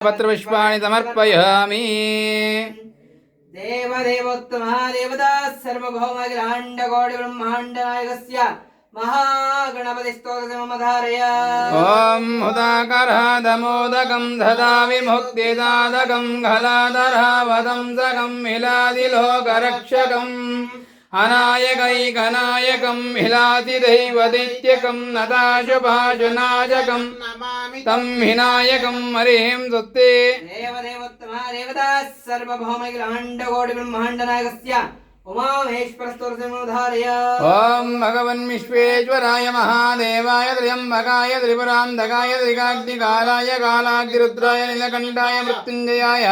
पत्रपुष्पाणि समर्पयामि। देवदेवोत्तमः देवता सर्वभौमखिलाण्डकोटि ब्रह्माण्डनायकस्य महागणपतिस्तोत्रम् धारय। ॐ हुताकरादमोदकं ददामि मुक्तिदायकं घलाधरावदंसकं मिलादिलोकरक्षकम् अनायकैकनायकं मिलादिदैवदित्यकं नताशुभाशुनाशकं तं विनायकं हरिं सुते। देवदेवोत्तमः देवता सर्वभौमखिलाण्डकोटि ब्रह्माण्डनायकस्य उमामहेश्वरस्तोत्रम् धारय। ओम भगवन् विश्वेश्वराय महादेवाय त्र्यंबकाय त्रिपुरांधकाय त्रिकाग्निकालाय कालाग्निरुद्राय नीलकंठाय मृत्युंजयाय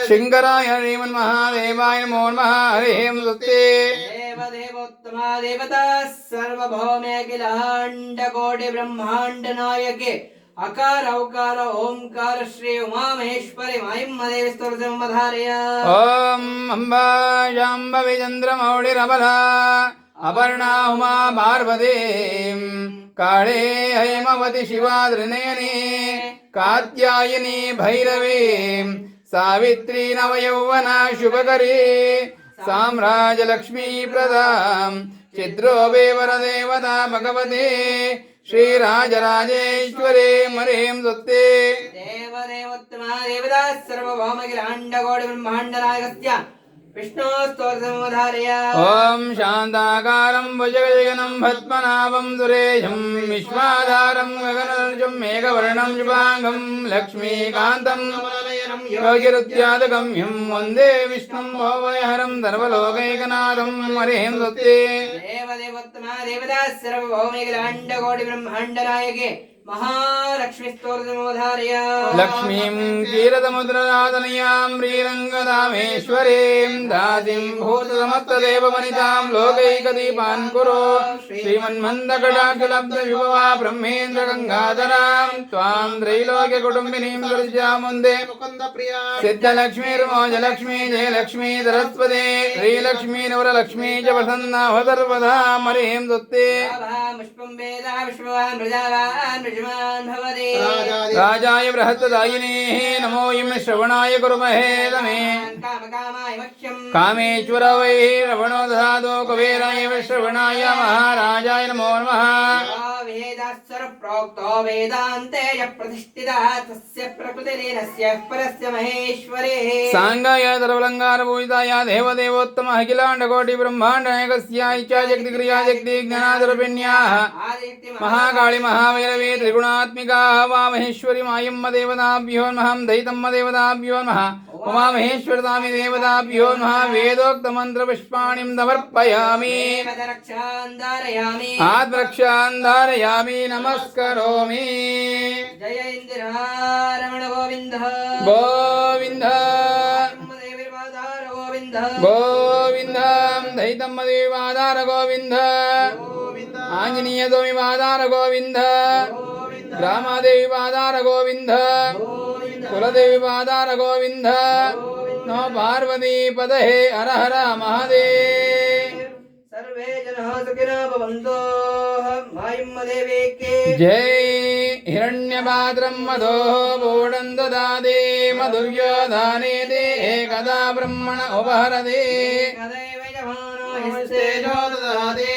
शंकराय श्रीमन्महादेवाय नमो नमः। हरिः सुते। देवदेवोत्तमा देवता सर्वभौमखिलाण्डकोटि ब्रह्माण्डनायके अकार औकार ओंकार श्री उमामहेश्वरी मायम्मदेवी स्तोत्रम् धारय। ओम अम्बा शाम्भवी चन्द्रमौळिरबला अपर्णा उमा पार्वती काळे हैमवती शिवा त्रिनयनी कात्यायनी भैरवी सावित्री नवयौवना शुभकरी साम्राज्यलक्ष्मी प्रदां चिद्रोपेवर देवता भगवती श्रीराजराजेश्वरी मरीं सुते। देवदेवोत्तमा देवता सर्वभौमखिलाण्डकोटि ब्रह्माण्डनायकस्य विष्णोस्तोत्रम् धारय। ओम शांताकारं भुजगशयनं पद्मनाभं सुरेशं विश्वाधारं गगनसदृशं मेघवर्णं शुभांगं लक्ष्मीकान्तं योगिरुत्यादगम्यं वन्दे विष्णुं भवभयहरं सर्वलोकैकनाथं हरिं सुते। देवदेवोत्तमा देवता सर्वभौमखिलाण्डकोटि ब्रह्माण्डनायके महालक्ष्मी स्तोत्रम् धारय। लक्ष्मीं क्षीरसमुद्ररातनयां श्रीरङ्गधामेश्वरीं दासीं भूतसमस्तदेववनितां लोकैकदीपान् कुरु श्रीमन्मन्दकटाक्षलब्धविभवा ब्रह्मेन्द्रगङ्गाधरां त्वां त्रैलोक्यकुटुम्बिनीं सृजामुन्दे सिद्धलक्ष्मीर्मोजलक्ष्मी जयलक्ष्मी सरस्वती श्रीलक्ष्मी नवरलक्ष्मी च प्रसन्ना सर्वदा हरिं सुते। राजाय बृहत्तदायिने नमो यं श्रवणाय कुर्महे तमे कामेश्वर वै श्रवणो दधातु कुबेराय श्रवणाय महाराजाय नमो नमः। वेदास्वर प्रोक्तो वेदान्ते य प्रतिष्ठितः तस्य प्रकृतिरेनस्य परस्य महेश्वरेः सांगाय सर्वलंकार पूजिताय देवदेवोत्तम अखिलाण्डकोटि ब्रह्माण्डनायकस्य इच्छा शक्ति क्रिया शक्ति ज्ञानादरूपिण्याः महाकाली महाभैरवी त्रिगुणात्मिका उमामहेश्वरी मायम्म देवताभ्यो नमः। दैतम्म देवताभ्यो नमः। उमामहेश्वरतामि देवताभ्यो नमः। वेदोक्तमन्त्रपुष्पाणि समर्पयामि आत्मरक्षान् धारयामि नमस्करोमि। जय इन्द्ररमण गोविन्द गोविन्द गोविन्द गोविन्द दैतम्म देवाधार गोविन्द आञ्जनेय स्वामी वादार गोविन्द रामादेवी वादार गोविन्द कुलदेवी वादार गोविन्द नमो पार्वती पदहे हर हर महादेव। सर्वे जनाः सुखिनो भवन्तु मायम्मदेवी के जय। हिरण्यपात्रं मधोः पूर्णं ददाति मधुर्योधाने ते एकदा ब्रह्मण उपहरति कदैव यमानो हिस्तेजो ददाति